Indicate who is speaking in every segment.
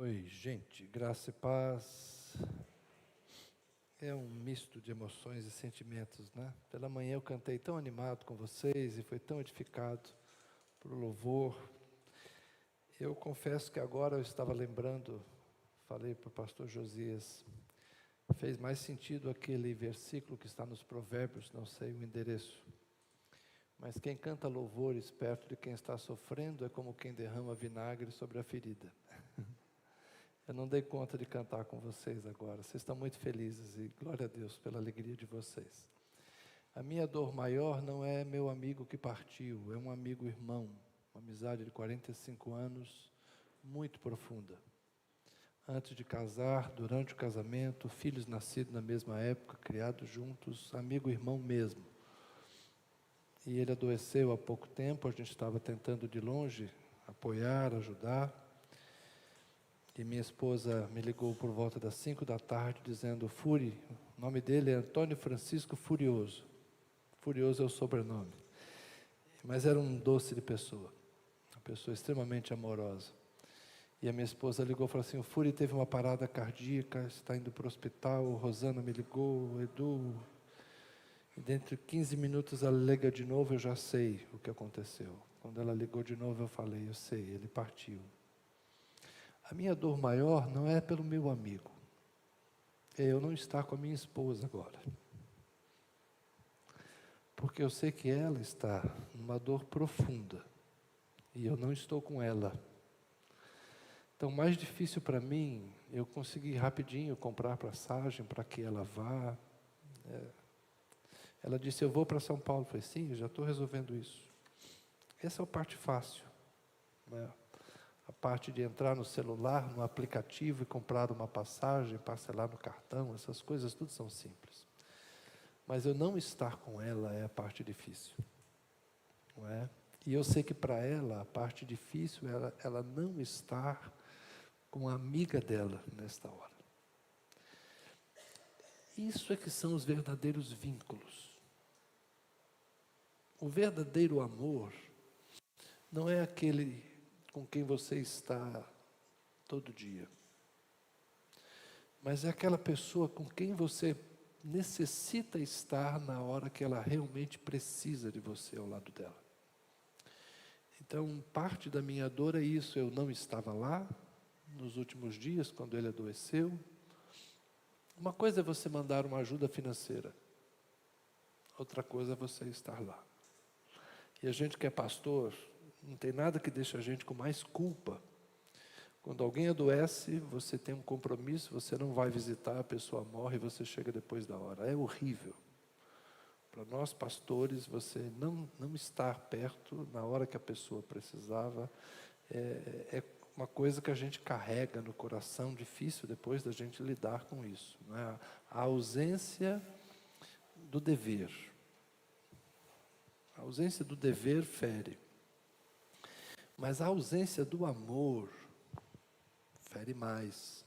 Speaker 1: Oi, gente, graça e paz. É um misto de emoções e sentimentos, né? Pela manhã eu cantei tão animado com vocês e foi tão edificado por louvor. Eu confesso que agora eu estava lembrando, falei para o pastor Josias, fez mais sentido aquele versículo que está nos Provérbios, não sei o endereço. Mas quem canta louvores perto de quem está sofrendo é como quem derrama vinagre sobre a ferida. Eu não dei conta de cantar com vocês agora. Vocês estão muito felizes e glória a Deus pela alegria de vocês. A minha dor maior não é meu amigo que partiu, é um amigo irmão, uma amizade de 45 anos, muito profunda. Antes de casar, durante o casamento, filhos nascidos na mesma época, criados juntos, amigo irmão mesmo. E ele adoeceu há pouco tempo, a gente estava tentando de longe apoiar, ajudar. E minha esposa me ligou por volta das 5 da tarde, dizendo, Furi, o nome dele é Antônio Francisco Furioso. Furioso é o sobrenome. Mas era um doce de pessoa, uma pessoa extremamente amorosa. E a minha esposa ligou e falou assim, o Furi teve uma parada cardíaca, está indo para o hospital, o Rosana me ligou, o Edu. E dentro de 15 minutos ela liga de novo, eu já sei o que aconteceu. Quando ela ligou de novo eu falei, eu sei, ele partiu. A minha dor maior não é pelo meu amigo, é eu não estar com a minha esposa agora. Porque eu sei que ela está numa dor profunda, e eu não estou com ela. Então, mais difícil para mim, eu consegui rapidinho comprar passagem para que ela vá. Ela disse, eu vou para São Paulo. Eu falei, sim, eu já estou resolvendo isso. Essa é a parte fácil, né? A parte de entrar no celular, no aplicativo e comprar uma passagem, parcelar no cartão, essas coisas tudo são simples. Mas eu não estar com ela é a parte difícil, não é? E eu sei que para ela, a parte difícil é ela não estar com a amiga dela nesta hora. Isso é que são os verdadeiros vínculos. O verdadeiro amor não é aquele com quem você está todo dia, mas é aquela pessoa com quem você necessita estar na hora que ela realmente precisa de você ao lado dela. Então, parte da minha dor é isso, eu não estava lá nos últimos dias, quando ele adoeceu. Uma coisa é você mandar uma ajuda financeira, outra coisa é você estar lá. E a gente que é pastor, não tem nada que deixe a gente com mais culpa. Quando alguém adoece, você tem um compromisso, você não vai visitar, a pessoa morre e você chega depois da hora. É horrível. Para nós pastores, você não estar perto na hora que a pessoa precisava, é uma coisa que a gente carrega no coração, difícil depois da gente lidar com isso, não é? A ausência do dever. A ausência do dever fere. Mas a ausência do amor fere mais.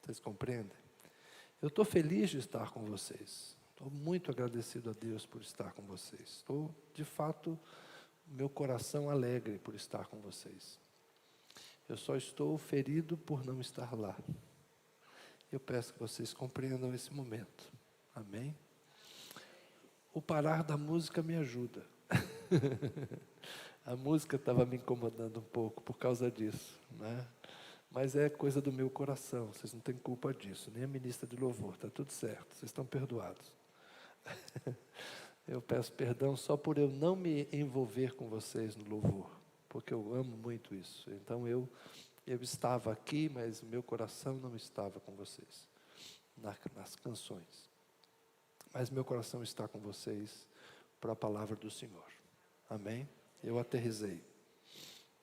Speaker 1: Vocês compreendem? Eu estou feliz de estar com vocês. Estou muito agradecido a Deus por estar com vocês. Estou, de fato, meu coração alegre por estar com vocês. Eu só estou ferido por não estar lá. Eu peço que vocês compreendam esse momento. Amém? O parar da música me ajuda. A música estava me incomodando um pouco por causa disso, né? Mas é coisa do meu coração, vocês não têm culpa disso, nem a ministra de louvor, está tudo certo, vocês estão perdoados. Eu peço perdão só por eu não me envolver com vocês no louvor, porque eu amo muito isso. Então eu estava aqui, mas o meu coração não estava com vocês, nas canções. Mas meu coração está com vocês para a palavra do Senhor. Amém? Eu aterrisei.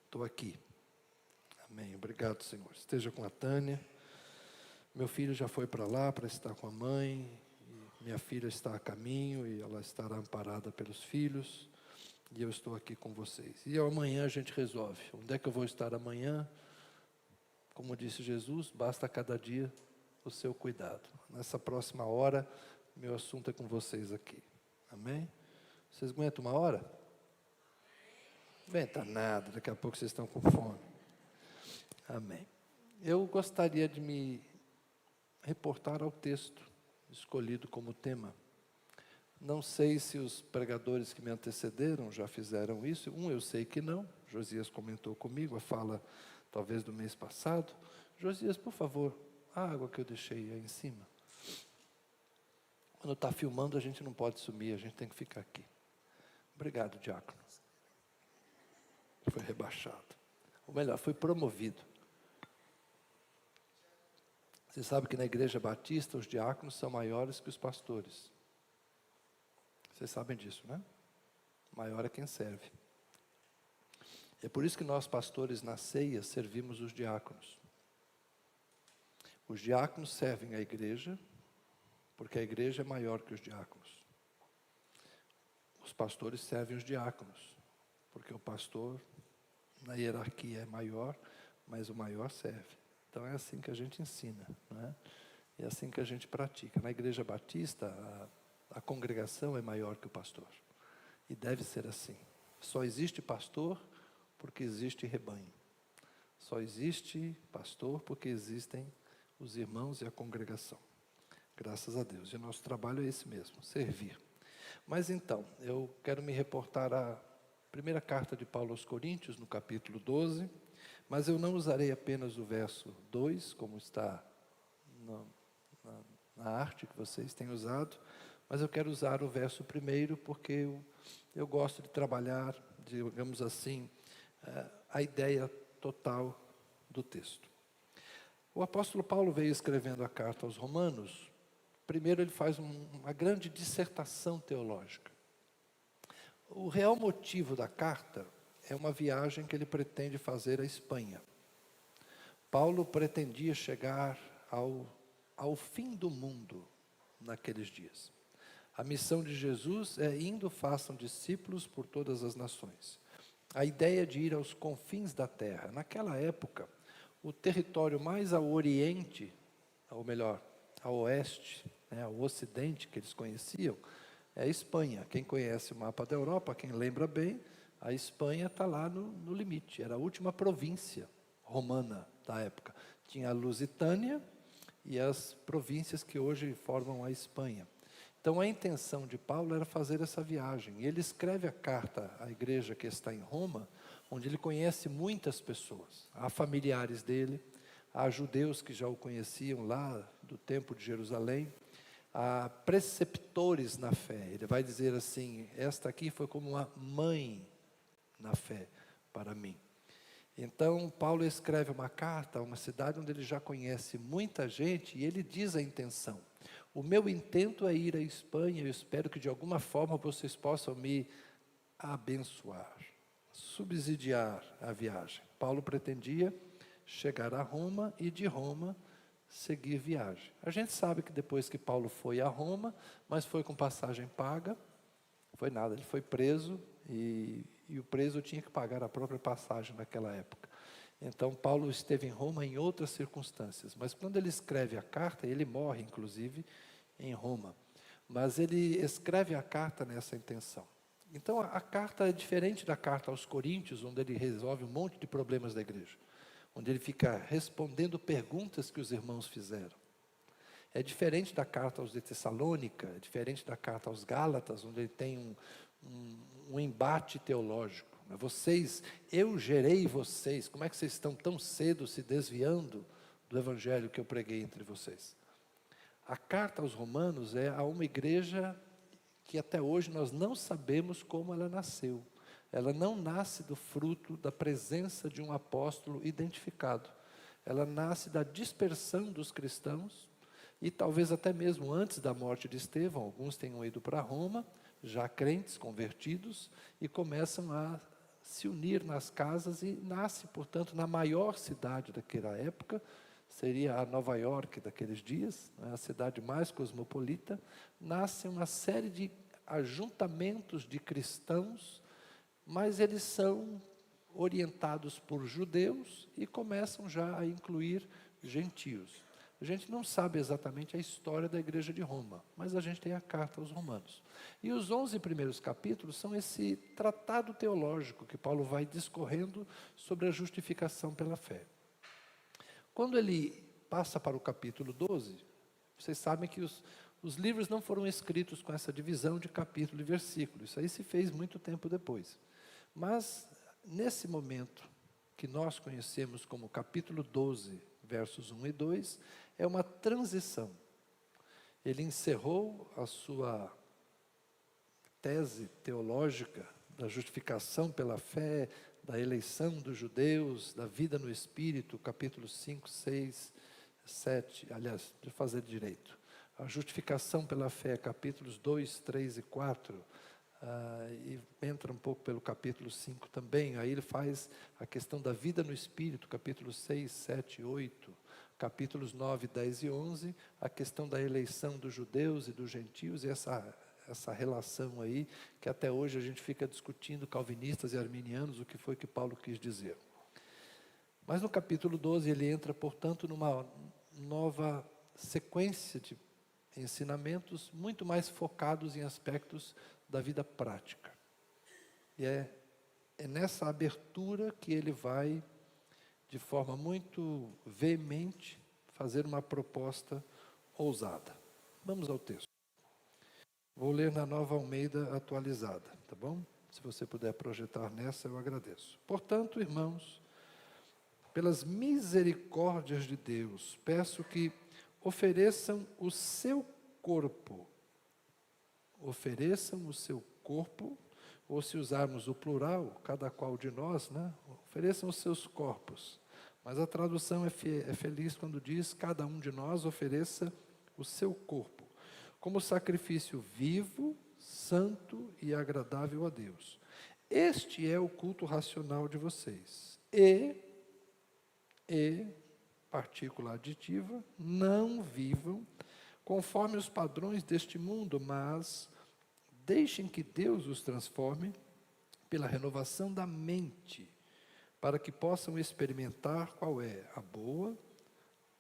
Speaker 1: Estou aqui. Amém. Obrigado, Senhor. Esteja com a Tânia. Meu filho já foi para lá para estar com a mãe. E minha filha está a caminho e ela estará amparada pelos filhos. E eu estou aqui com vocês. E amanhã a gente resolve. Onde é que eu vou estar amanhã? Como disse Jesus, basta cada dia o seu cuidado. Nessa próxima hora, meu assunto é com vocês aqui. Amém? Vocês aguentam uma hora? Não aguenta nada, daqui a pouco vocês estão com fome. Amém. eu gostaria de me reportar ao texto escolhido como tema. Não sei se os pregadores que me antecederam já fizeram isso. Eu sei que não. Josias comentou comigo, a fala talvez do mês passado. Josias, por favor, a água que eu deixei aí em cima. Quando está filmando, a gente não pode sumir, a gente tem que ficar aqui. Obrigado, diácono. Foi rebaixado. Ou melhor, foi promovido. Você sabe que na igreja batista os diáconos são maiores que os pastores. Vocês sabem disso, né? Maior é quem serve. É por isso que nós, pastores, na ceia, servimos os diáconos. Os diáconos servem a igreja, porque a igreja é maior que os diáconos. Os pastores servem os diáconos, porque o pastor, na hierarquia, é maior, mas o maior serve. Então é assim que a gente ensina, né? É assim que a gente pratica. Na igreja batista, a congregação é maior que o pastor. E deve ser assim. Só existe pastor porque existe rebanho. Só existe pastor porque existem os irmãos e a congregação. Graças a Deus. E o nosso trabalho é esse mesmo, servir. Mas então, eu quero me reportar à primeira carta de Paulo aos Coríntios, no capítulo 12, mas eu não usarei apenas o verso 2, como está na arte que vocês têm usado, mas eu quero usar o verso 1, porque eu gosto de trabalhar, digamos assim, a ideia total do texto. O apóstolo Paulo veio escrevendo a carta aos Romanos. Primeiro ele faz uma grande dissertação teológica. O real motivo da carta é uma viagem que ele pretende fazer à Espanha. Paulo pretendia chegar ao fim do mundo naqueles dias. A missão de Jesus é indo, façam discípulos por todas as nações. A ideia de ir aos confins da terra. Naquela época, o território mais ao oriente, ou melhor, ao oeste, ao ocidente que eles conheciam, é a Espanha. Quem conhece o mapa da Europa, quem lembra bem, a Espanha está lá no limite. Era a última província romana da época. Tinha a Lusitânia e as províncias que hoje formam a Espanha. Então a intenção de Paulo era fazer essa viagem. E ele escreve a carta à igreja que está em Roma, onde ele conhece muitas pessoas. Há familiares dele, há judeus que já o conheciam lá do Templo de Jerusalém, há preceptores na fé. Ele vai dizer assim, esta aqui foi como uma mãe na fé para mim. Então, Paulo escreve uma carta a uma cidade onde ele já conhece muita gente e ele diz a intenção. O meu intento é ir à Espanha, eu espero que de alguma forma vocês possam me abençoar, subsidiar a viagem. Paulo pretendia chegar a Roma e de Roma seguir viagem. A gente sabe que depois que Paulo foi a Roma, mas foi com passagem paga, foi nada, ele foi preso e o preso tinha que pagar a própria passagem naquela época. Então Paulo esteve em Roma em outras circunstâncias, mas quando ele escreve a carta, ele morre inclusive em Roma, mas ele escreve a carta nessa intenção. Então a carta é diferente da carta aos Coríntios, onde ele resolve um monte de problemas da igreja, onde ele fica respondendo perguntas que os irmãos fizeram. É diferente da carta aos de Tessalônica, é diferente da carta aos Gálatas, onde ele tem um embate teológico. Eu gerei vocês, como é que vocês estão tão cedo se desviando do evangelho que eu preguei entre vocês? A carta aos Romanos é a uma igreja que até hoje nós não sabemos como ela nasceu. Ela não nasce do fruto da presença de um apóstolo identificado. Ela nasce da dispersão dos cristãos e talvez até mesmo antes da morte de Estevão, alguns tenham ido para Roma, já crentes, convertidos, e começam a se unir nas casas e nasce, portanto, na maior cidade daquela época, seria a Nova York daqueles dias, a cidade mais cosmopolita, nasce uma série de ajuntamentos de cristãos, mas eles são orientados por judeus e começam já a incluir gentios. A gente não sabe exatamente a história da igreja de Roma, mas a gente tem a carta aos Romanos. E os 11 primeiros capítulos são esse tratado teológico que Paulo vai discorrendo sobre a justificação pela fé. Quando ele passa para o capítulo 12, vocês sabem que os livros não foram escritos com essa divisão de capítulo e versículo. Isso aí se fez muito tempo depois. Mas, nesse momento, que nós conhecemos como capítulo 12, versos 1 e 2, é uma transição. Ele encerrou a sua tese teológica da justificação pela fé, da eleição dos judeus, da vida no Espírito, capítulos 5, 6, 7, aliás, deixa eu fazer direito. A justificação pela fé, capítulos 2, 3 e 4, e entra um pouco pelo capítulo 5 também. Aí ele faz a questão da vida no Espírito, capítulos 6, 7 e 8, capítulos 9, 10 e 11, a questão da eleição dos judeus e dos gentios, e essa relação aí, que até hoje a gente fica discutindo, calvinistas e arminianos, o que foi que Paulo quis dizer. Mas no capítulo 12 ele entra, portanto, numa nova sequência de ensinamentos muito mais focados em aspectos da vida prática. E é nessa abertura que ele vai, de forma muito veemente, fazer uma proposta ousada. Vamos ao texto. Vou ler na Nova Almeida atualizada, tá bom? Se você puder projetar nessa, eu agradeço. Portanto, irmãos, pelas misericórdias de Deus, peço que ofereçam o seu corpo, ou se usarmos o plural, cada qual de nós, né? Ofereçam os seus corpos. Mas a tradução é feliz quando diz, cada um de nós ofereça o seu corpo, como sacrifício vivo, santo e agradável a Deus. Este é o culto racional de vocês. E, partícula aditiva, não vivam conforme os padrões deste mundo, mas deixem que Deus os transforme pela renovação da mente, para que possam experimentar qual é a boa,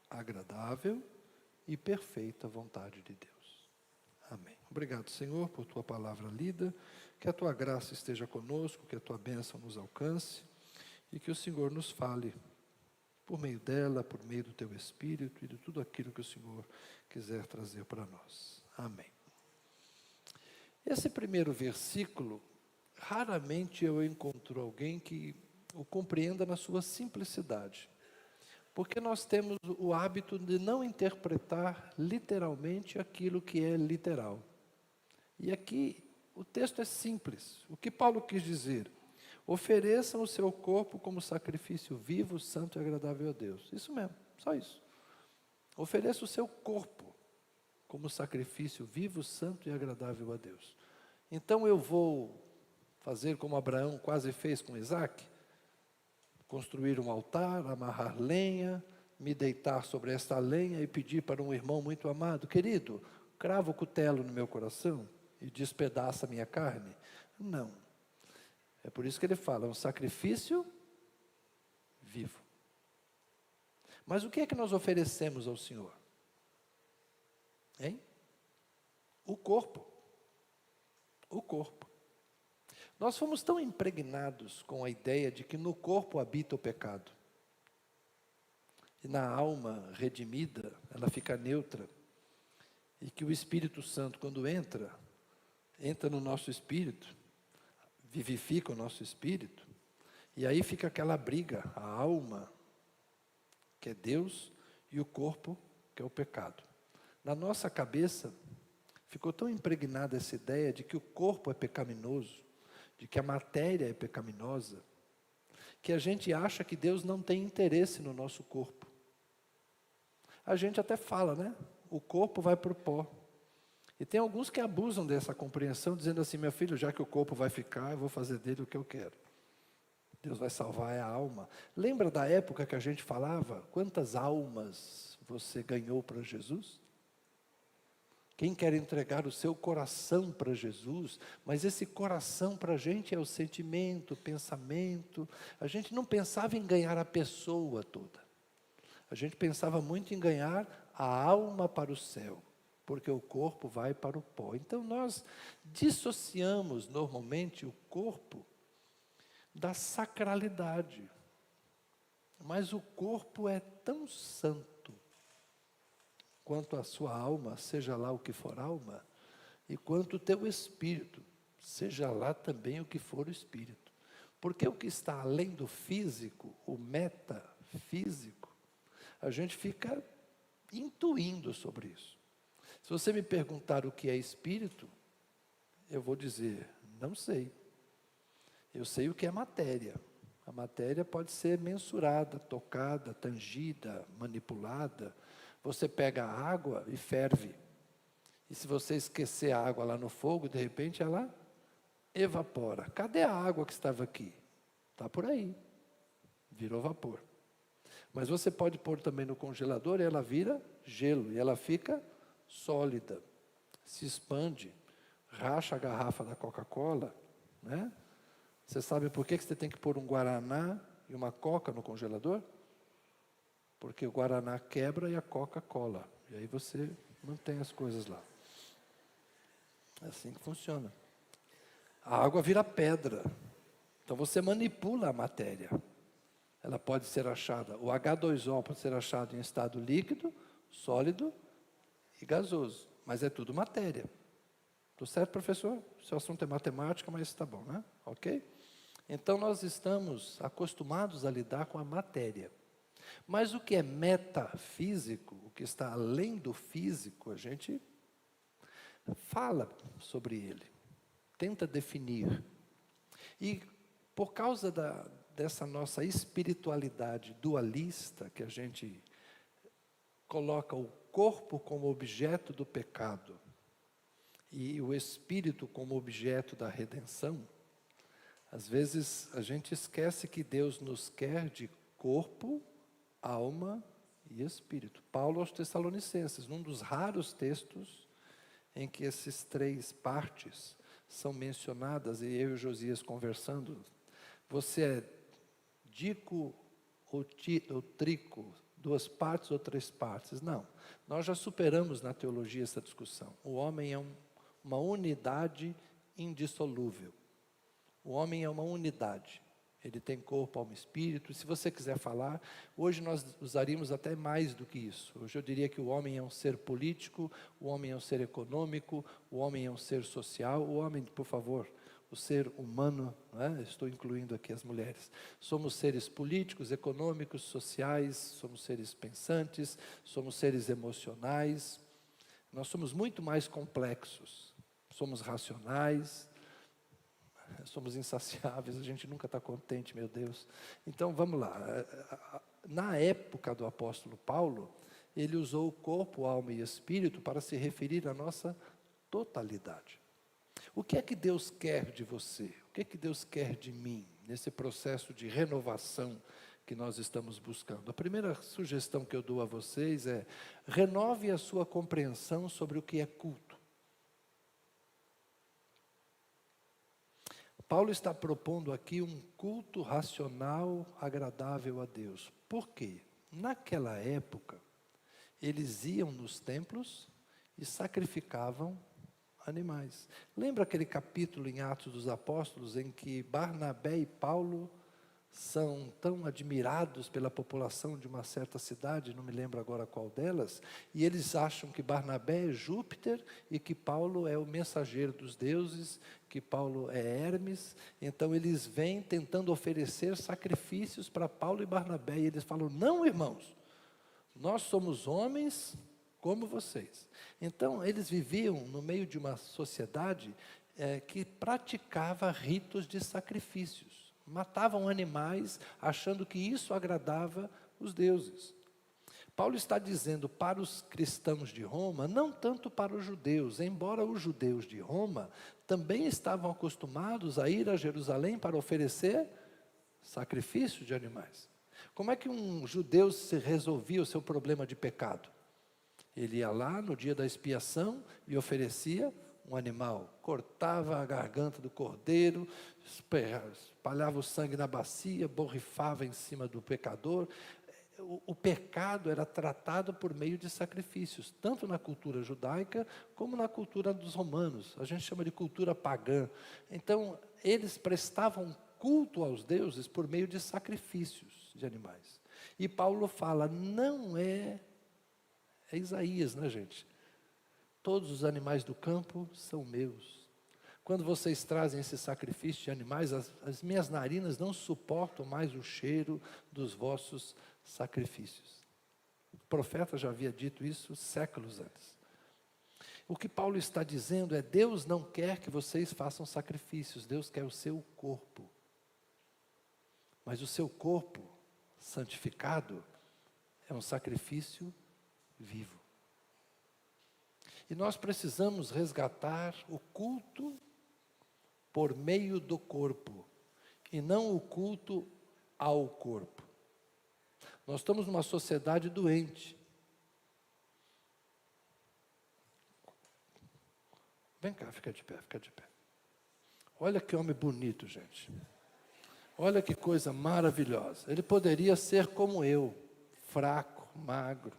Speaker 1: agradável e perfeita vontade de Deus. Amém. Obrigado, Senhor, por tua palavra lida, que a tua graça esteja conosco, que a tua bênção nos alcance e que o Senhor nos fale por meio dela, por meio do teu Espírito e de tudo aquilo que o Senhor quiser trazer para nós. Amém. Esse primeiro versículo, raramente eu encontro alguém que o compreenda na sua simplicidade. Porque nós temos o hábito de não interpretar literalmente aquilo que é literal. E aqui o texto é simples. O que Paulo quis dizer? Ofereçam o seu corpo como sacrifício vivo, santo e agradável a Deus. Isso mesmo, só isso. Ofereça o seu corpo como sacrifício vivo, santo e agradável a Deus. Então eu vou fazer como Abraão quase fez com Isaac? Construir um altar, amarrar lenha, me deitar sobre esta lenha e pedir para um irmão muito amado, querido, crava o cutelo no meu coração e despedaça a minha carne? Não. É por isso que ele fala, um sacrifício vivo. Mas o que é que nós oferecemos ao Senhor? Hein? O corpo. O corpo. Nós fomos tão impregnados com a ideia de que no corpo habita o pecado. E na alma redimida, ela fica neutra. E que o Espírito Santo, quando entra no nosso espírito, vivifica o nosso espírito, e aí fica aquela briga, a alma, que é Deus, e o corpo, que é o pecado. Na nossa cabeça, ficou tão impregnada essa ideia de que o corpo é pecaminoso, de que a matéria é pecaminosa, que a gente acha que Deus não tem interesse no nosso corpo. A gente até fala, né? O corpo vai para o pó. E tem alguns que abusam dessa compreensão, dizendo assim, meu filho, já que o corpo vai ficar, eu vou fazer dele o que eu quero. Deus vai salvar a alma. Lembra da época que a gente falava, quantas almas você ganhou para Jesus? Quem quer entregar o seu coração para Jesus, mas esse coração para a gente é o sentimento, o pensamento. A gente não pensava em ganhar a pessoa toda. A gente pensava muito em ganhar a alma para o céu, porque o corpo vai para o pó. Então nós dissociamos normalmente o corpo da sacralidade. Mas o corpo é tão santo quanto a sua alma, seja lá o que for alma, e quanto o teu espírito, seja lá também o que for o espírito. Porque o que está além do físico, o metafísico, a gente fica intuindo sobre isso. Se você me perguntar o que é espírito, eu vou dizer, não sei. Eu sei o que é matéria. A matéria pode ser mensurada, tocada, tangida, manipulada. Você pega a água e ferve. E se você esquecer a água lá no fogo, de repente ela evapora. Cadê a água que estava aqui? Está por aí. Virou vapor. Mas você pode pôr também no congelador e ela vira gelo. E ela fica sólida. Se expande. Racha a garrafa da Coca-Cola, né? Você sabe por que você tem que pôr um guaraná e uma coca no congelador? Porque o guaraná quebra e a coca cola. E aí você mantém as coisas lá. É assim que funciona. A água vira pedra. Então você manipula a matéria. Ela pode ser achada, o H2O pode ser achado em estado líquido, sólido e gasoso. Mas é tudo matéria. Tudo certo, professor? O seu assunto é matemática, mas está bom, né? Ok? Então nós estamos acostumados a lidar com a matéria. Mas o que é metafísico, o que está além do físico, a gente fala sobre ele, tenta definir. E por causa dessa nossa espiritualidade dualista, que a gente coloca o corpo como objeto do pecado e o espírito como objeto da redenção, às vezes a gente esquece que Deus nos quer de corpo, alma e espírito. Paulo aos Tessalonicenses, num dos raros textos em que esses três partes são mencionadas, e eu e Josias conversando, você é dico ou trico, duas partes ou três partes? Não, nós já superamos na teologia essa discussão. O homem é uma unidade indissolúvel. O homem é uma unidade. Ele tem corpo, alma e espírito. Se você quiser falar, hoje nós usaríamos até mais do que isso. Hoje eu diria que o homem é um ser político, o homem é um ser econômico, o homem é um ser social. O homem, por favor, o ser humano, né? Estou incluindo aqui as mulheres. Somos seres políticos, econômicos, sociais, somos seres pensantes, somos seres emocionais. Nós somos muito mais complexos. Somos racionais. Somos insaciáveis, a gente nunca está contente, meu Deus. Então, vamos lá. Na época do apóstolo Paulo, ele usou o corpo, alma e espírito para se referir à nossa totalidade. O que é que Deus quer de você? O que é que Deus quer de mim, nesse processo de renovação que nós estamos buscando? A primeira sugestão que eu dou a vocês é: renove a sua compreensão sobre o que é culto. Paulo está propondo aqui um culto racional, agradável a Deus. Por quê? Naquela época, eles iam nos templos e sacrificavam animais. Lembra aquele capítulo em Atos dos Apóstolos em que Barnabé e Paulo são tão admirados pela população de uma certa cidade, não me lembro agora qual delas, e eles acham que Barnabé é Júpiter e que Paulo é o mensageiro dos deuses, que Paulo é Hermes. Então eles vêm tentando oferecer sacrifícios para Paulo e Barnabé, e eles falam: não, irmãos, nós somos homens como vocês. Então eles viviam no meio de uma sociedade que praticava ritos de sacrifícios. Matavam animais, achando que isso agradava os deuses. Paulo está dizendo para os cristãos de Roma, não tanto para os judeus, embora os judeus de Roma também estavam acostumados a ir a Jerusalém para oferecer sacrifício de animais. Como é que um judeu se resolvia o seu problema de pecado? Ele ia lá no dia da expiação e oferecia um animal, cortava a garganta do cordeiro, espalhava o sangue na bacia, borrifava em cima do pecador. O pecado era tratado por meio de sacrifícios, tanto na cultura judaica como na cultura dos romanos. A gente chama de cultura pagã. Então, eles prestavam culto aos deuses por meio de sacrifícios de animais. E Paulo fala, não é Isaías, né, gente? Todos os animais do campo são meus. Quando vocês trazem esse sacrifício de animais, as minhas narinas não suportam mais o cheiro dos vossos sacrifícios. O profeta já havia dito isso séculos antes. O que Paulo está dizendo é, Deus não quer que vocês façam sacrifícios, Deus quer o seu corpo. Mas o seu corpo santificado é um sacrifício vivo. E nós precisamos resgatar o culto por meio do corpo, e não o culto ao corpo. Nós estamos numa sociedade doente. Vem cá, fica de pé, fica de pé. Olha que homem bonito, gente. Olha que coisa maravilhosa. Ele poderia ser como eu, fraco, magro.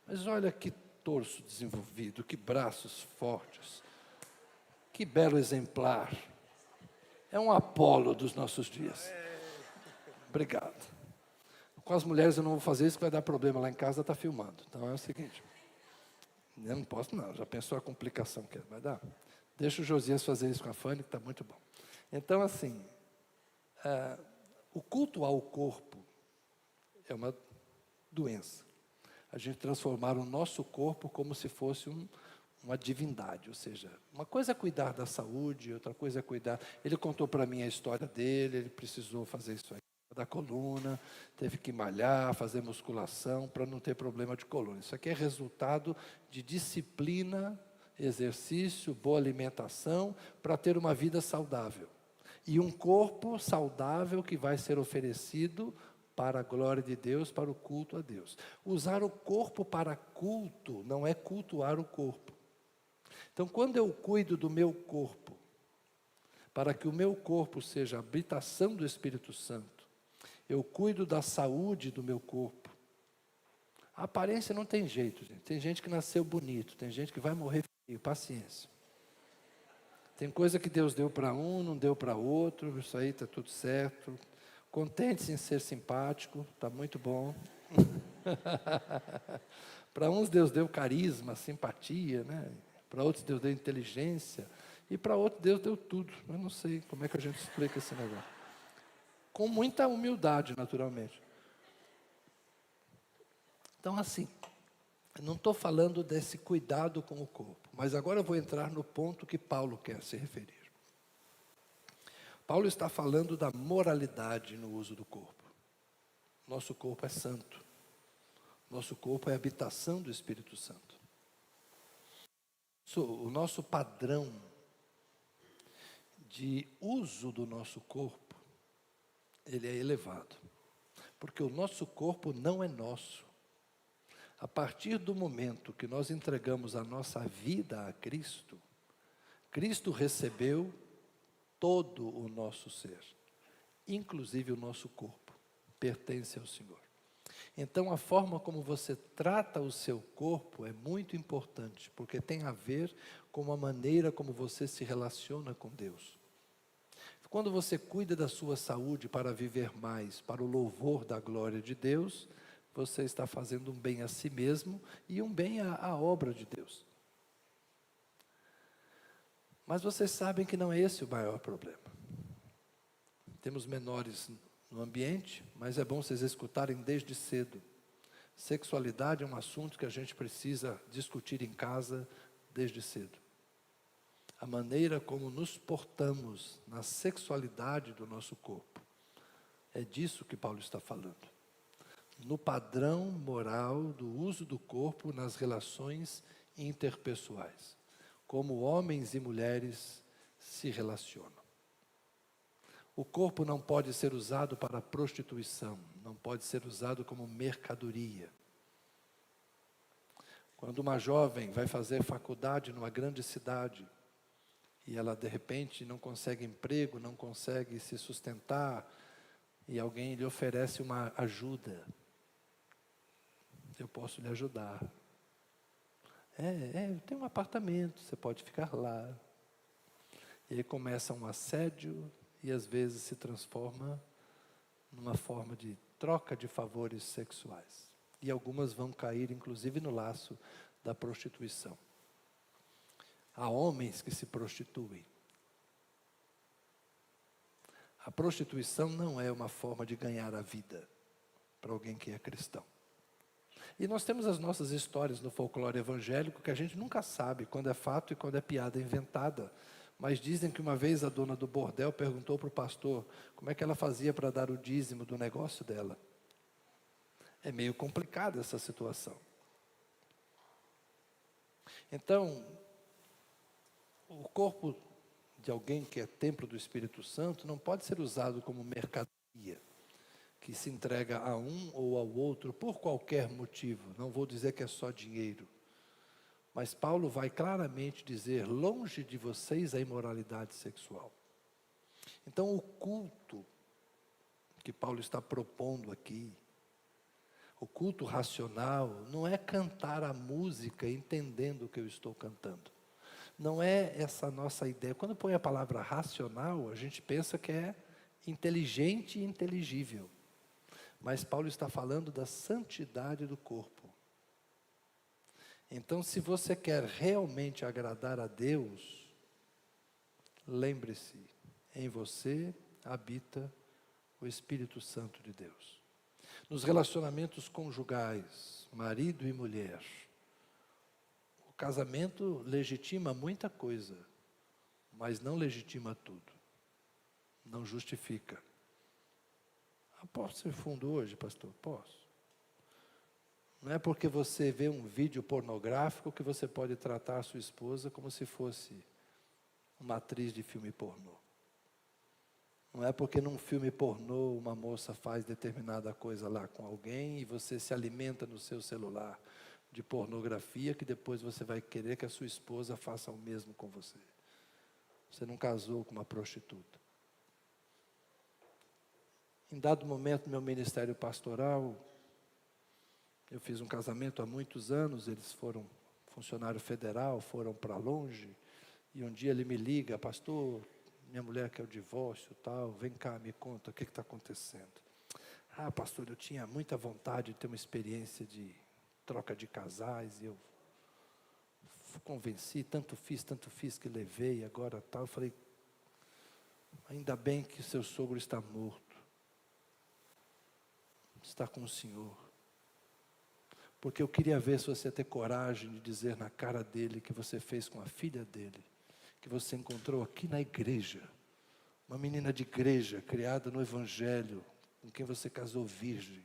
Speaker 1: Mas olha que torso desenvolvido, que braços fortes. Que belo exemplar. É um Apolo dos nossos dias. Obrigado. Com as mulheres eu não vou fazer isso, que vai dar problema. Lá em casa está filmando. Então é o seguinte. Eu não posso não, já pensou a complicação que vai dar? Deixa o Josias fazer isso com a Fanny, que está muito bom. Então, assim, o culto ao corpo é uma doença. A gente transformar o nosso corpo como se fosse uma divindade, ou seja, uma coisa é cuidar da saúde, outra coisa é cuidar. Ele contou para mim a história dele, ele precisou fazer isso aí, da coluna, teve que malhar, fazer musculação para não ter problema de coluna. Isso aqui é resultado de disciplina, exercício, boa alimentação, para ter uma vida saudável. E um corpo saudável que vai ser oferecido para a glória de Deus, para o culto a Deus. Usar o corpo para culto não é cultuar o corpo. Então, quando eu cuido do meu corpo, para que o meu corpo seja a habitação do Espírito Santo, eu cuido da saúde do meu corpo. A aparência não tem jeito, gente. Tem gente que nasceu bonito, tem gente que vai morrer feio, paciência. Tem coisa que Deus deu para um, não deu para outro, isso aí está tudo certo. Contente-se em ser simpático, está muito bom. Para uns Deus deu carisma, simpatia, né? Para outros Deus deu inteligência, e para outros Deus deu tudo. Eu não sei como é que a gente explica esse negócio. Com muita humildade, naturalmente. Então, assim, eu não estou falando desse cuidado com o corpo, mas agora eu vou entrar no ponto que Paulo quer se referir. Paulo está falando da moralidade no uso do corpo. Nosso corpo é santo. Nosso corpo é a habitação do Espírito Santo. O nosso padrão de uso do nosso corpo, ele é elevado. Porque o nosso corpo não é nosso. A partir do momento que nós entregamos a nossa vida a Cristo, Cristo recebeu todo o nosso ser, inclusive o nosso corpo, pertence ao Senhor. Então, a forma como você trata o seu corpo é muito importante, porque tem a ver com a maneira como você se relaciona com Deus. Quando você cuida da sua saúde para viver mais, para o louvor da glória de Deus, você está fazendo um bem a si mesmo e um bem à obra de Deus. Mas vocês sabem que não é esse o maior problema. Temos menores no ambiente, mas é bom vocês escutarem desde cedo. Sexualidade é um assunto que a gente precisa discutir em casa desde cedo. A maneira como nos portamos na sexualidade do nosso corpo. É disso que Paulo está falando. No padrão moral do uso do corpo nas relações interpessoais. Como homens e mulheres se relacionam. O corpo não pode ser usado para prostituição, não pode ser usado como mercadoria. Quando uma jovem vai fazer faculdade numa grande cidade, e ela de repente não consegue emprego, não consegue se sustentar, e alguém lhe oferece uma ajuda. Eu posso lhe ajudar. Eu tenho um apartamento, você pode ficar lá. E aí começa um assédio, e às vezes se transforma numa forma de troca de favores sexuais. E algumas vão cair, inclusive, no laço da prostituição. Há homens que se prostituem. A prostituição não é uma forma de ganhar a vida para alguém que é cristão. E nós temos as nossas histórias no folclore evangélico que a gente nunca sabe quando é fato e quando é piada inventada. Mas dizem que uma vez a dona do bordel perguntou para o pastor como é que ela fazia para dar o dízimo do negócio dela. É meio complicada essa situação. Então, o corpo de alguém que é templo do Espírito Santo não pode ser usado como mercadoria, que se entrega a um ou ao outro por qualquer motivo. Não vou dizer que é só dinheiro. Mas Paulo vai claramente dizer, longe de vocês a imoralidade sexual. Então o culto que Paulo está propondo aqui, o culto racional, não é cantar a música entendendo o que eu estou cantando. Não é essa a nossa ideia. Quando põe a palavra racional, a gente pensa que é inteligente e inteligível. Mas Paulo está falando da santidade do corpo. Então, se você quer realmente agradar a Deus, lembre-se, em você habita o Espírito Santo de Deus. Nos relacionamentos conjugais, marido e mulher, o casamento legitima muita coisa, mas não legitima tudo. Não justifica. Posso ser fundo hoje, pastor? Posso. Não é porque você vê um vídeo pornográfico que você pode tratar a sua esposa como se fosse uma atriz de filme pornô. Não é porque num filme pornô uma moça faz determinada coisa lá com alguém e você se alimenta no seu celular de pornografia que depois você vai querer que a sua esposa faça o mesmo com você. Você não casou com uma prostituta. Em dado momento, no meu ministério pastoral, eu fiz um casamento há muitos anos, eles foram funcionário federal, foram para longe, e um dia ele me liga, pastor, minha mulher quer o divórcio, tal, vem cá, me conta, o que está acontecendo? Ah, pastor, eu tinha muita vontade de ter uma experiência de troca de casais, e eu convenci, tanto fiz que levei, agora tal, eu falei, ainda bem que seu sogro está morto. Está com o Senhor. Porque eu queria ver se você ter coragem de dizer na cara dele que você fez com a filha dele, que você encontrou aqui na igreja, uma menina de igreja, criada no Evangelho, com quem você casou virgem.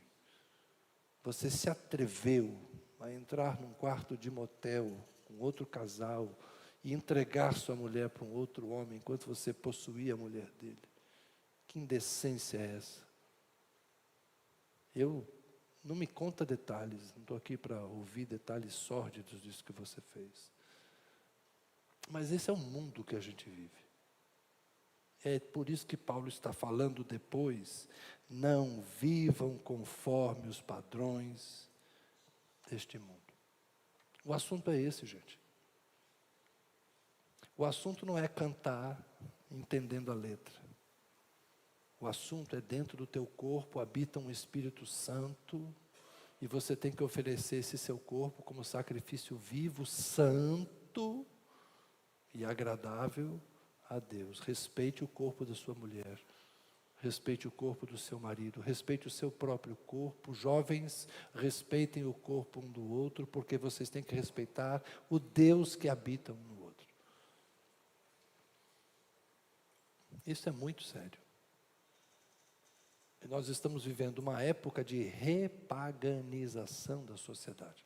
Speaker 1: Você se atreveu a entrar num quarto de motel com outro casal e entregar sua mulher para um outro homem, enquanto você possuía a mulher dele. Que indecência é essa? Eu não me conta detalhes, não estou aqui para ouvir detalhes sórdidos disso que você fez. Mas esse é o mundo que a gente vive. É por isso que Paulo está falando depois, não vivam conforme os padrões deste mundo. O assunto é esse, gente. O assunto não é cantar entendendo a letra. O assunto é dentro do teu corpo, habita um Espírito Santo, e você tem que oferecer esse seu corpo como sacrifício vivo, santo e agradável a Deus. Respeite o corpo da sua mulher, respeite o corpo do seu marido, respeite o seu próprio corpo. Jovens, respeitem o corpo um do outro, porque vocês têm que respeitar o Deus que habita um no outro. Isso é muito sério. Nós estamos vivendo uma época de repaganização da sociedade.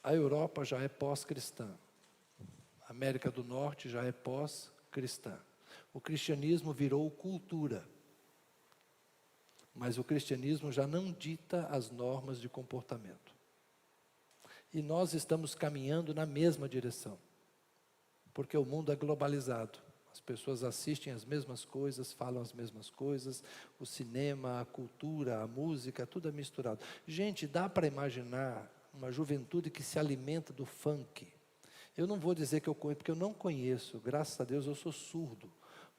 Speaker 1: A Europa já é pós-cristã. A América do Norte já é pós-cristã. O cristianismo virou cultura. Mas o cristianismo já não dita as normas de comportamento. E nós estamos caminhando na mesma direção. Porque o mundo é globalizado. As pessoas assistem as mesmas coisas, falam as mesmas coisas, o cinema, a cultura, a música, tudo é misturado. Gente, dá para imaginar uma juventude que se alimenta do funk. Eu não vou dizer que eu conheço, porque eu não conheço, graças a Deus eu sou surdo,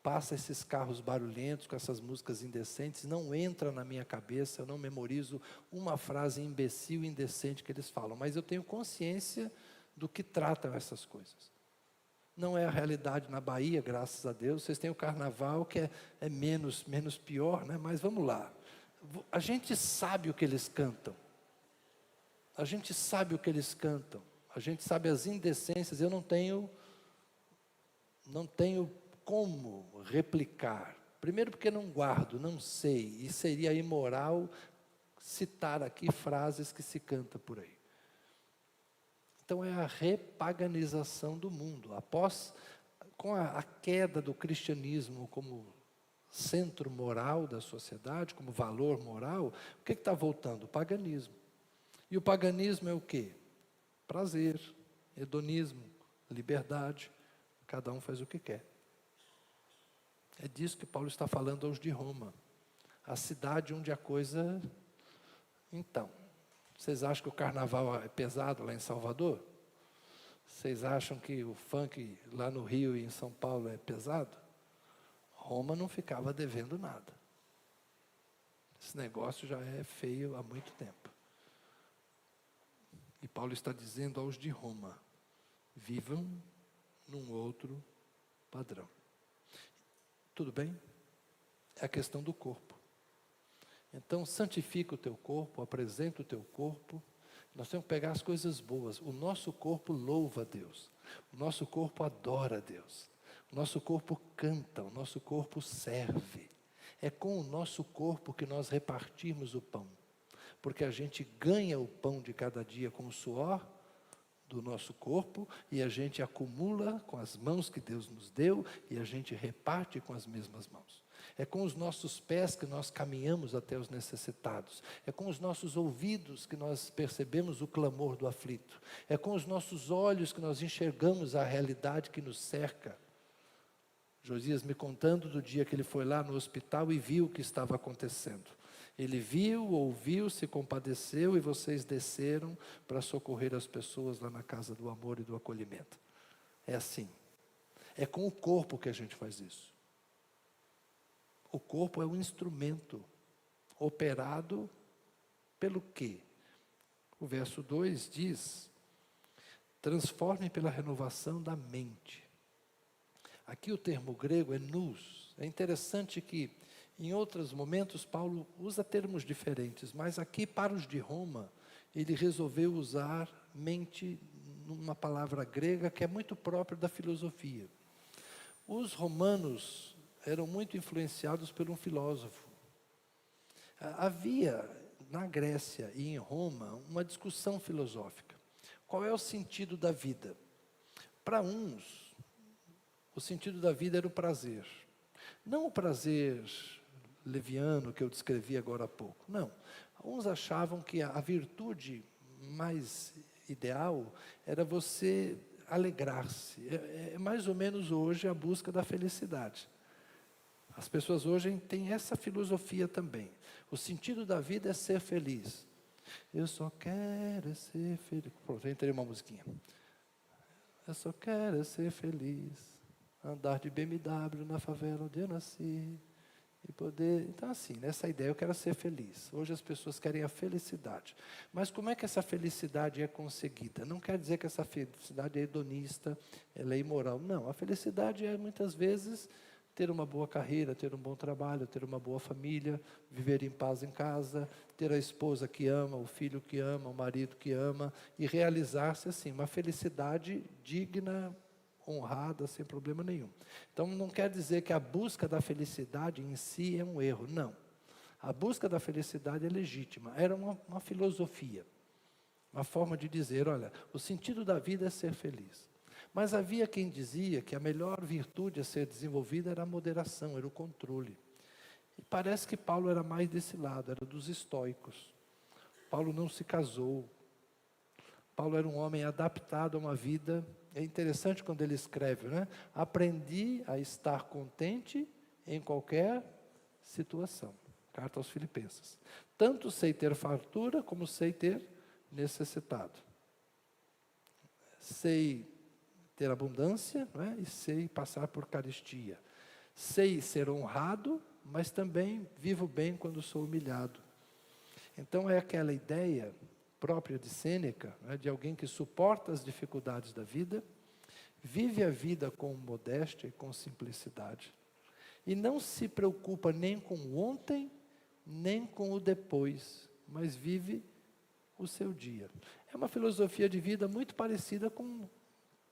Speaker 1: passa esses carros barulhentos com essas músicas indecentes, não entra na minha cabeça, eu não memorizo uma frase imbecil e indecente que eles falam, mas eu tenho consciência do que tratam essas coisas. Não é a realidade na Bahia, graças a Deus. Vocês têm o carnaval que é menos pior, né? Mas vamos lá. A gente sabe o que eles cantam. A gente sabe o que eles cantam. A gente sabe as indecências. Eu não tenho como replicar. Primeiro porque não guardo, não sei. E seria imoral citar aqui frases que se canta por aí. Então é a repaganização do mundo. Com a queda do cristianismo como centro moral da sociedade, como valor moral, o que está voltando? O paganismo. E o paganismo é o quê? Prazer, hedonismo, liberdade. Cada um faz o que quer. É disso que Paulo está falando aos de Roma. A cidade onde a coisa... Então, vocês acham que o carnaval é pesado lá em Salvador? Vocês acham que o funk lá no Rio e em São Paulo é pesado? Roma não ficava devendo nada. Esse negócio já é feio há muito tempo. E Paulo está dizendo aos de Roma, vivam num outro padrão. Tudo bem? É a questão do corpo. Então, santifica o teu corpo, apresenta o teu corpo. Nós temos que pegar as coisas boas. O nosso corpo louva a Deus. O nosso corpo adora a Deus. O nosso corpo canta, o nosso corpo serve. É com o nosso corpo que nós repartimos o pão. Porque a gente ganha o pão de cada dia com o suor do nosso corpo e a gente acumula com as mãos que Deus nos deu e a gente reparte com as mesmas mãos. É com os nossos pés que nós caminhamos até os necessitados. É com os nossos ouvidos que nós percebemos o clamor do aflito. É com os nossos olhos que nós enxergamos a realidade que nos cerca. Josias me contando do dia que ele foi lá no hospital e viu o que estava acontecendo. Ele viu, ouviu, se compadeceu e vocês desceram para socorrer as pessoas lá na casa do amor e do acolhimento. É assim. É com o corpo que a gente faz isso. O corpo é um instrumento operado pelo quê? O verso 2 diz, transforme pela renovação da mente. Aqui o termo grego é nous. É interessante que em outros momentos Paulo usa termos diferentes, mas aqui para os de Roma, ele resolveu usar mente numa palavra grega que é muito própria da filosofia. Os romanos eram muito influenciados por um filósofo. Havia na Grécia e em Roma uma discussão filosófica. Qual é o sentido da vida? Para uns, o sentido da vida era o prazer. Não o prazer leviano que eu descrevi agora há pouco. Não. Uns achavam que a virtude mais ideal era você alegrar-se. É mais ou menos hoje a busca da felicidade. As pessoas hoje têm essa filosofia também. O sentido da vida é ser feliz. Eu só quero ser feliz. Pronto, eu entrei uma musiquinha. Eu só quero ser feliz. Andar de BMW na favela onde eu nasci. E poder... Então assim, nessa ideia eu quero ser feliz. Hoje as pessoas querem a felicidade. Mas como é que essa felicidade é conseguida? Não quer dizer que essa felicidade é hedonista, ela é imoral. Não, a felicidade é muitas vezes ter uma boa carreira, ter um bom trabalho, ter uma boa família, viver em paz em casa, ter a esposa que ama, o filho que ama, o marido que ama, e realizar-se assim, uma felicidade digna, honrada, sem problema nenhum. Então não quer dizer que a busca da felicidade em si é um erro, não. A busca da felicidade é legítima, era uma filosofia, uma forma de dizer, olha, o sentido da vida é ser feliz. Mas havia quem dizia que a melhor virtude a ser desenvolvida era a moderação, era o controle. E parece que Paulo era mais desse lado, era dos estoicos. Paulo não se casou. Paulo era um homem adaptado a uma vida. É interessante quando ele escreve, né? Aprendi a estar contente em qualquer situação. Carta aos Filipenses. Tanto sei ter fartura, como sei ter necessitado. Sei ter abundância, não é? E sei passar por carestia. Sei ser honrado, mas também vivo bem quando sou humilhado. Então é aquela ideia própria de Sêneca, né, de alguém que suporta as dificuldades da vida, vive a vida com modéstia e com simplicidade. E não se preocupa nem com o ontem, nem com o depois, mas vive o seu dia. É uma filosofia de vida muito parecida com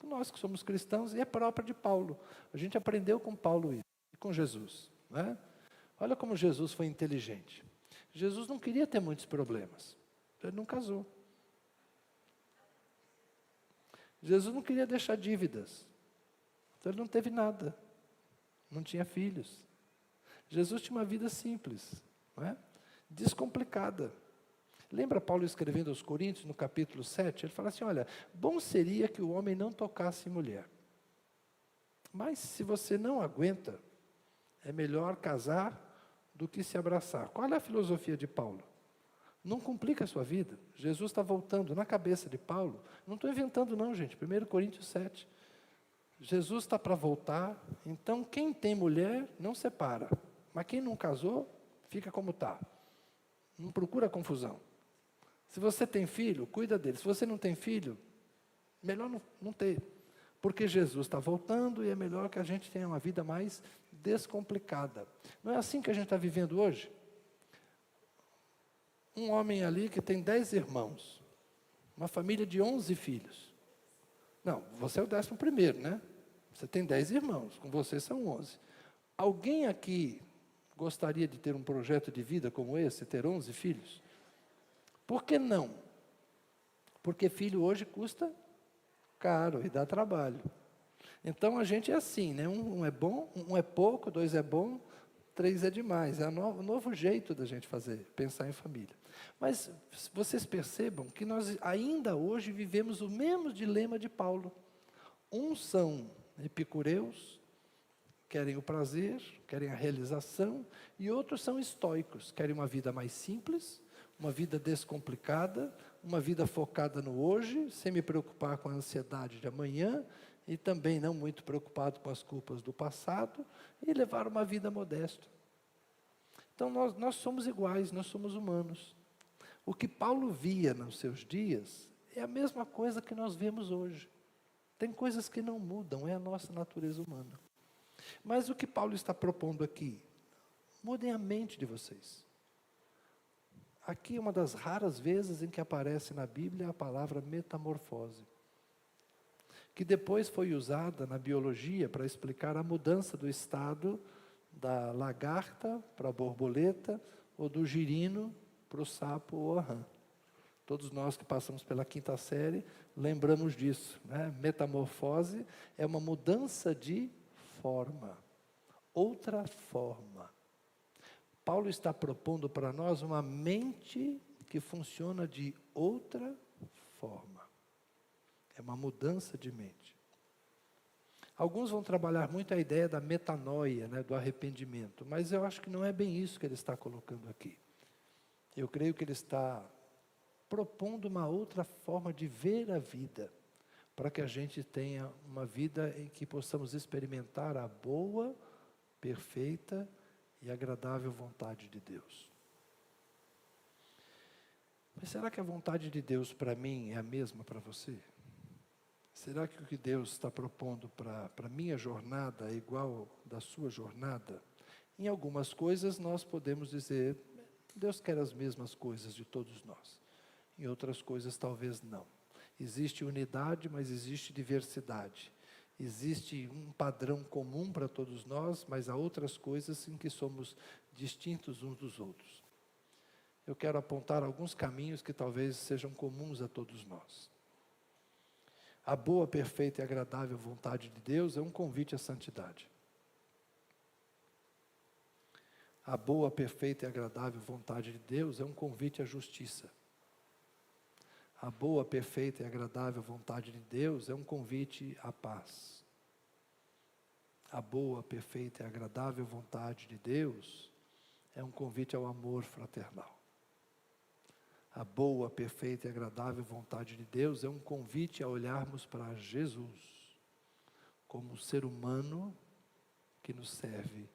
Speaker 1: nós que somos cristãos, e é própria de Paulo. A gente aprendeu com Paulo isso, e com Jesus, né? Olha como Jesus foi inteligente. Jesus não queria ter muitos problemas. Ele não casou. Jesus não queria deixar dívidas. Então ele não teve nada. Não tinha filhos. Jesus tinha uma vida simples, não é? Descomplicada. Lembra Paulo escrevendo aos Coríntios, no capítulo 7? Ele fala assim, olha, bom seria que o homem não tocasse em mulher. Mas se você não aguenta, é melhor casar do que se abraçar. Qual é a filosofia de Paulo? Não complica a sua vida. Jesus está voltando na cabeça de Paulo. Não estou inventando não, gente. 1 Coríntios 7. Jesus está para voltar. Então, quem tem mulher, não separa. Mas quem não casou, fica como está. Não procura confusão. Se você tem filho, cuida dele. Se você não tem filho, melhor não ter. Porque Jesus está voltando e é melhor que a gente tenha uma vida mais descomplicada. Não é assim que a gente está vivendo hoje? Um homem ali que tem 10 irmãos, uma família de 11 filhos. Não, você é o 11º, né? Você tem 10 irmãos, com você são 11. Alguém aqui gostaria de ter um projeto de vida como esse, ter 11 filhos? Por que não? Porque filho hoje custa caro e dá trabalho. Então a gente é assim, né? Um é bom, um é pouco, 2 é bom, 3 é demais. É o novo jeito da gente pensar em família. Mas vocês percebam que nós ainda hoje vivemos o mesmo dilema de Paulo. Uns são epicureus, querem o prazer, querem a realização, e outros são estoicos, querem uma vida mais simples, uma vida descomplicada, uma vida focada no hoje, sem me preocupar com a ansiedade de amanhã, e também não muito preocupado com as culpas do passado, e levar uma vida modesta. Então nós somos iguais, nós somos humanos. O que Paulo via nos seus dias é a mesma coisa que nós vemos hoje. Tem coisas que não mudam, é a nossa natureza humana. Mas o que Paulo está propondo aqui? Mudem a mente de vocês. Aqui é uma das raras vezes em que aparece na Bíblia a palavra metamorfose, que depois foi usada na biologia para explicar a mudança do estado da lagarta para a borboleta, ou do girino para o sapo ou a rã. Todos nós que passamos pela 5ª série lembramos disso, né? Metamorfose é uma mudança de forma, outra forma. Paulo está propondo para nós uma mente que funciona de outra forma. É uma mudança de mente. Alguns vão trabalhar muito a ideia da metanoia, né, do arrependimento, mas eu acho que não é bem isso que ele está colocando aqui. Eu creio que ele está propondo uma outra forma de ver a vida, para que a gente tenha uma vida em que possamos experimentar a boa, perfeita e agradável vontade de Deus. Mas será que a vontade de Deus para mim é a mesma para você? Será que o que Deus está propondo para a minha jornada é igual da sua jornada? Em algumas coisas nós podemos dizer, Deus quer as mesmas coisas de todos nós. Em outras coisas talvez não. Existe unidade, mas existe diversidade. Existe um padrão comum para todos nós, mas há outras coisas em que somos distintos uns dos outros. Eu quero apontar alguns caminhos que talvez sejam comuns a todos nós. A boa, perfeita e agradável vontade de Deus é um convite à santidade. A boa, perfeita e agradável vontade de Deus é um convite à justiça. A boa, perfeita e agradável vontade de Deus é um convite à paz. A boa, perfeita e agradável vontade de Deus é um convite ao amor fraternal. A boa, perfeita e agradável vontade de Deus é um convite a olharmos para Jesus como um ser humano que nos serve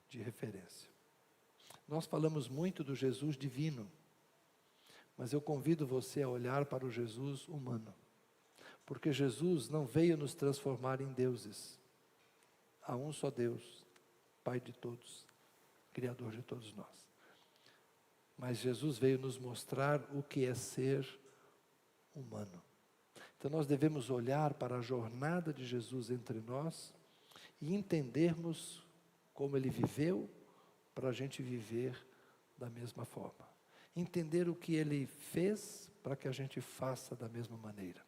Speaker 1: de referência. Nós falamos muito do Jesus divino, mas eu convido você a olhar para o Jesus humano, porque Jesus não veio nos transformar em deuses. Há um só Deus, Pai de todos, Criador de todos nós. Mas Jesus veio nos mostrar o que é ser humano. Então nós devemos olhar para a jornada de Jesus entre nós e entendermos como Ele viveu, para a gente viver da mesma forma. Entender o que Ele fez, para que a gente faça da mesma maneira.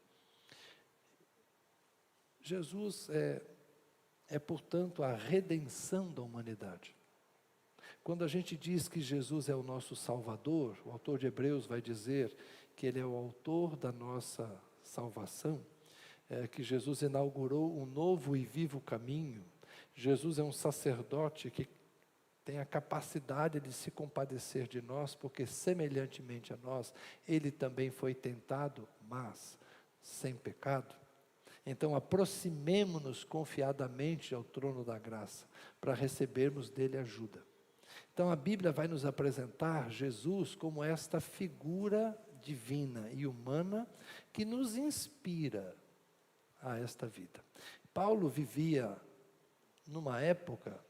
Speaker 1: Jesus é, portanto, a redenção da humanidade. Quando a gente diz que Jesus é o nosso Salvador, o autor de Hebreus vai dizer que Ele é o autor da nossa salvação, que Jesus inaugurou um novo e vivo caminho. Jesus é um sacerdote que tem a capacidade de se compadecer de nós, porque semelhantemente a nós, Ele também foi tentado, mas sem pecado. Então aproximemo-nos confiadamente ao trono da graça, para recebermos dele ajuda. Então a Bíblia vai nos apresentar Jesus como esta figura divina e humana que nos inspira a esta vida. Paulo vivia numa época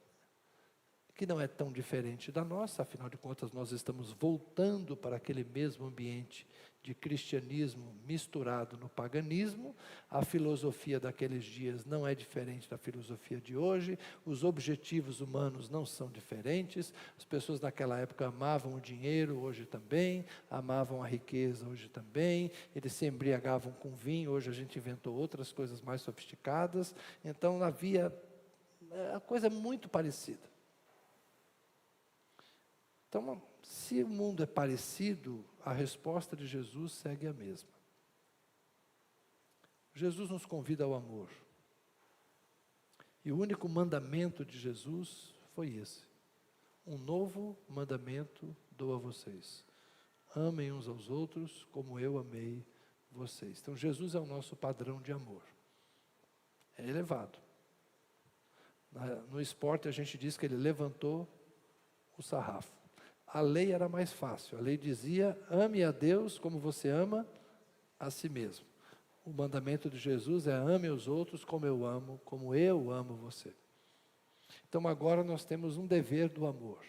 Speaker 1: que não é tão diferente da nossa, afinal de contas nós estamos voltando para aquele mesmo ambiente de cristianismo misturado no paganismo. A filosofia daqueles dias não é diferente da filosofia de hoje, os objetivos humanos não são diferentes, as pessoas naquela época amavam o dinheiro, hoje também, amavam a riqueza, hoje também, eles se embriagavam com vinho, hoje a gente inventou outras coisas mais sofisticadas, então havia a coisa muito parecida. Então, se o mundo é parecido, a resposta de Jesus segue a mesma. Jesus nos convida ao amor. E o único mandamento de Jesus foi esse. Um novo mandamento dou a vocês. Amem uns aos outros como eu amei vocês. Então, Jesus é o nosso padrão de amor. É elevado. No esporte, a gente diz que ele levantou o sarrafo. A lei era mais fácil. A lei dizia, ame a Deus como você ama a si mesmo. O mandamento de Jesus é, ame os outros como eu amo você. Então agora nós temos um dever do amor.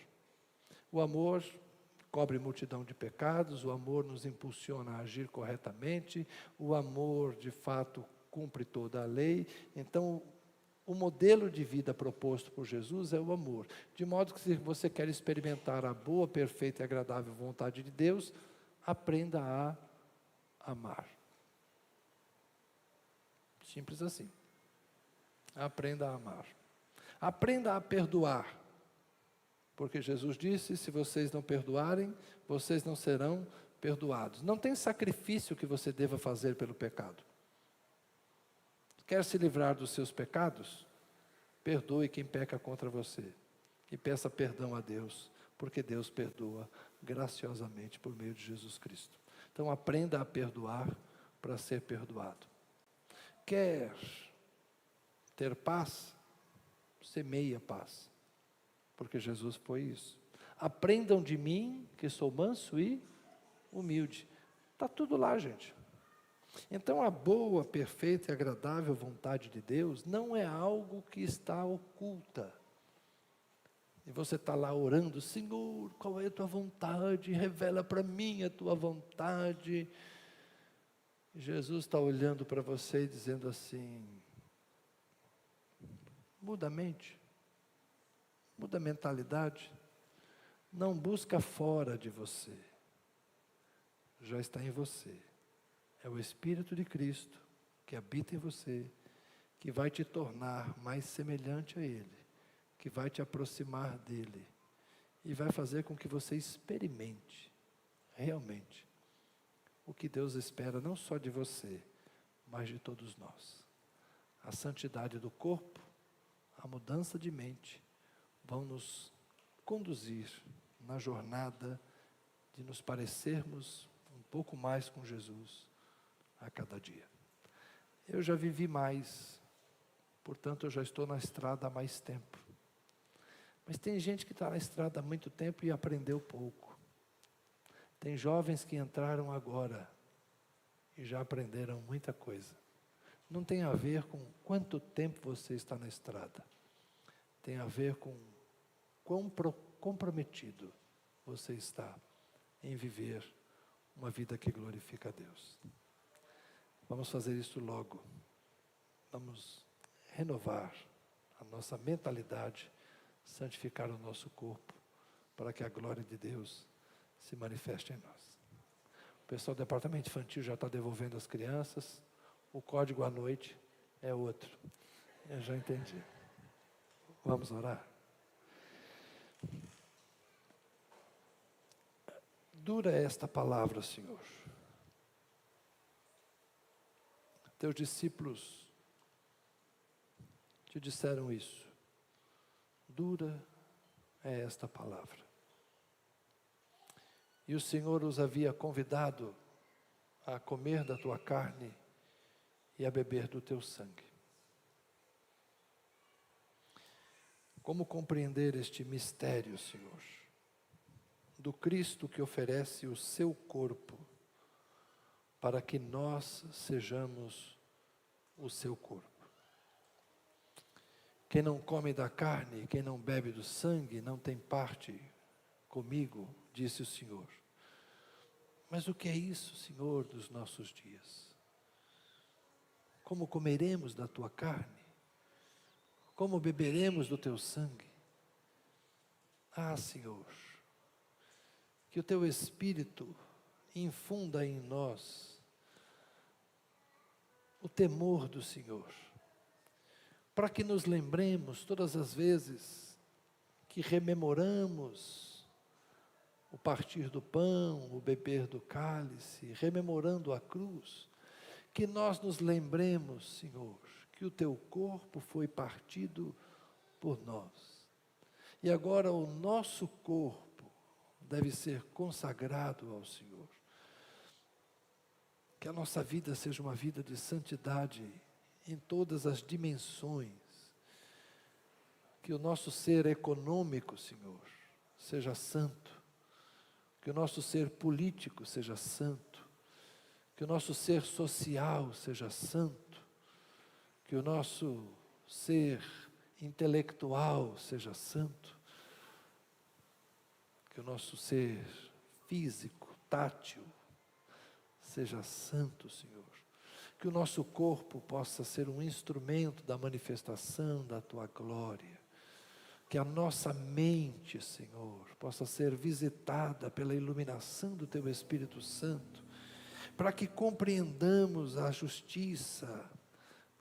Speaker 1: O amor cobre multidão de pecados, o amor nos impulsiona a agir corretamente, o amor de fato cumpre toda a lei. Então o modelo de vida proposto por Jesus é o amor. De modo que se você quer experimentar a boa, perfeita e agradável vontade de Deus, aprenda a amar. Simples assim. Aprenda a amar. Aprenda a perdoar. Porque Jesus disse, se vocês não perdoarem, vocês não serão perdoados. Não tem sacrifício que você deva fazer pelo pecado. Quer se livrar dos seus pecados? Perdoe quem peca contra você. E peça perdão a Deus, porque Deus perdoa graciosamente por meio de Jesus Cristo. Então aprenda a perdoar para ser perdoado. Quer ter paz? Semeie a paz, porque Jesus foi isso. Aprendam de mim, que sou manso e humilde. Está tudo lá, gente. Então a boa, perfeita e agradável vontade de Deus não é algo que está oculta. E você está lá orando, Senhor, qual é a tua vontade? Revela para mim a tua vontade. E Jesus está olhando para você e dizendo assim, muda a mente, muda a mentalidade, não busca fora de você, já está em você. É o Espírito de Cristo que habita em você, que vai te tornar mais semelhante a Ele, que vai te aproximar dEle e vai fazer com que você experimente realmente o que Deus espera não só de você, mas de todos nós. A santidade do corpo, a mudança de mente vão nos conduzir na jornada de nos parecermos um pouco mais com Jesus a cada dia. Eu já vivi mais, portanto eu já estou na estrada há mais tempo. Mas tem gente que está na estrada há muito tempo e aprendeu pouco. Tem jovens que entraram agora e já aprenderam muita coisa. Não tem a ver com quanto tempo você está na estrada. Tem a ver com quão comprometido você está em viver uma vida que glorifica a Deus. Vamos fazer isso logo. Vamos renovar a nossa mentalidade, santificar o nosso corpo, para que a glória de Deus se manifeste em nós. O pessoal do departamento infantil já está devolvendo as crianças. O código à noite é outro. Eu já entendi. Vamos orar? Dura é esta palavra, Senhor. Teus discípulos te disseram isso. Dura é esta palavra. E o Senhor os havia convidado a comer da tua carne e a beber do teu sangue. Como compreender este mistério, Senhor, do Cristo que oferece o seu corpo para que nós sejamos o seu corpo? Quem não come da carne, quem não bebe do sangue, não tem parte comigo, disse o Senhor. Mas o que é isso, Senhor, dos nossos dias? Como comeremos da tua carne? Como beberemos do teu sangue? Ah, Senhor, que o teu Espírito infunda em nós o temor do Senhor, para que nos lembremos todas as vezes que rememoramos o partir do pão, o beber do cálice, rememorando a cruz, que nós nos lembremos, Senhor, que o teu corpo foi partido por nós. E agora o nosso corpo deve ser consagrado ao Senhor. Que a nossa vida seja uma vida de santidade em todas as dimensões. Que o nosso ser econômico, Senhor, seja santo. Que o nosso ser político seja santo. Que o nosso ser social seja santo. Que o nosso ser intelectual seja santo. Que o nosso ser físico, tátil, seja santo, Senhor. Que o nosso corpo possa ser um instrumento da manifestação da tua glória. Que a nossa mente, Senhor, possa ser visitada pela iluminação do teu Espírito Santo, para que compreendamos a justiça,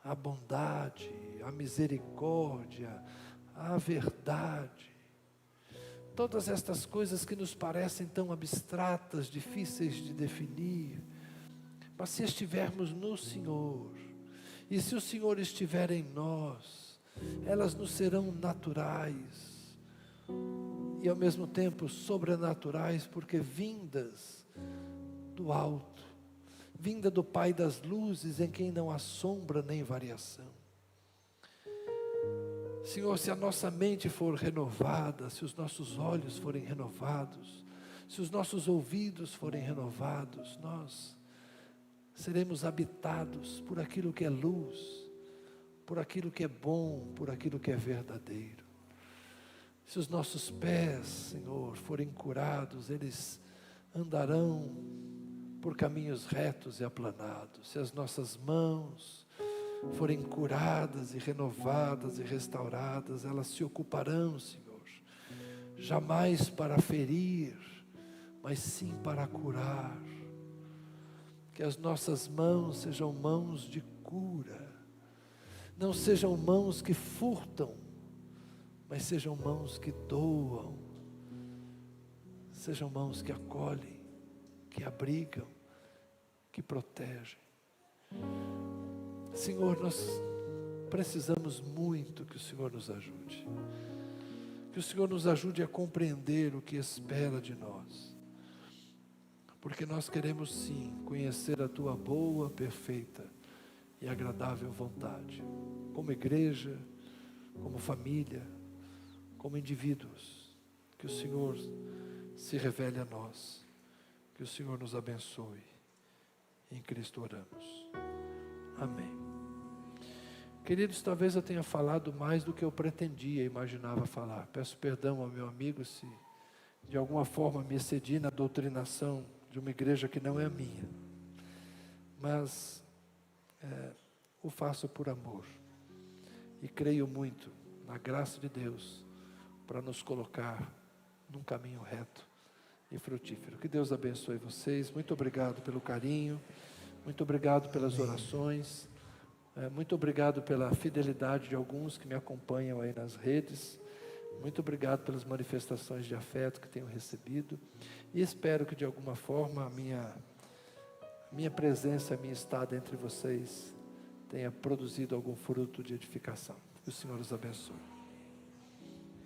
Speaker 1: a bondade, a misericórdia, a verdade. Todas estas coisas que nos parecem tão abstratas, difíceis de definir, mas se estivermos no Senhor, e se o Senhor estiver em nós, elas nos serão naturais, e ao mesmo tempo sobrenaturais, porque vindas do alto, vinda do Pai das luzes, em quem não há sombra nem variação. Senhor, se a nossa mente for renovada, se os nossos olhos forem renovados, se os nossos ouvidos forem renovados, nós seremos habitados por aquilo que é luz, por aquilo que é bom, por aquilo que é verdadeiro. Se os nossos pés, Senhor, forem curados, eles andarão por caminhos retos e aplanados. Se as nossas mãos forem curadas e renovadas e restauradas, elas se ocuparão, Senhor, jamais para ferir, mas sim para curar. Que as nossas mãos sejam mãos de cura, não sejam mãos que furtam, mas sejam mãos que doam, sejam mãos que acolhem, que abrigam, que protegem. Senhor, nós precisamos muito que o Senhor nos ajude. Que o Senhor nos ajude a compreender o que espera de nós. Porque nós queremos sim conhecer a Tua boa, perfeita e agradável vontade. Como igreja, como família, como indivíduos. Que o Senhor se revele a nós. Que o Senhor nos abençoe. Em Cristo oramos. Amém. Queridos, talvez eu tenha falado mais do que eu pretendia, imaginava falar. Peço perdão ao meu amigo se de alguma forma me excedi na doutrinação de uma igreja que não é a minha. Mas o faço por amor. E creio muito na graça de Deus para nos colocar num caminho reto e frutífero. Que Deus abençoe vocês. Muito obrigado pelo carinho. Muito obrigado pelas orações. Muito obrigado pela fidelidade de alguns que me acompanham aí nas redes. Muito obrigado pelas manifestações de afeto que tenho recebido. E espero que de alguma forma a minha presença, a minha estada entre vocês tenha produzido algum fruto de edificação. Que o Senhor os abençoe.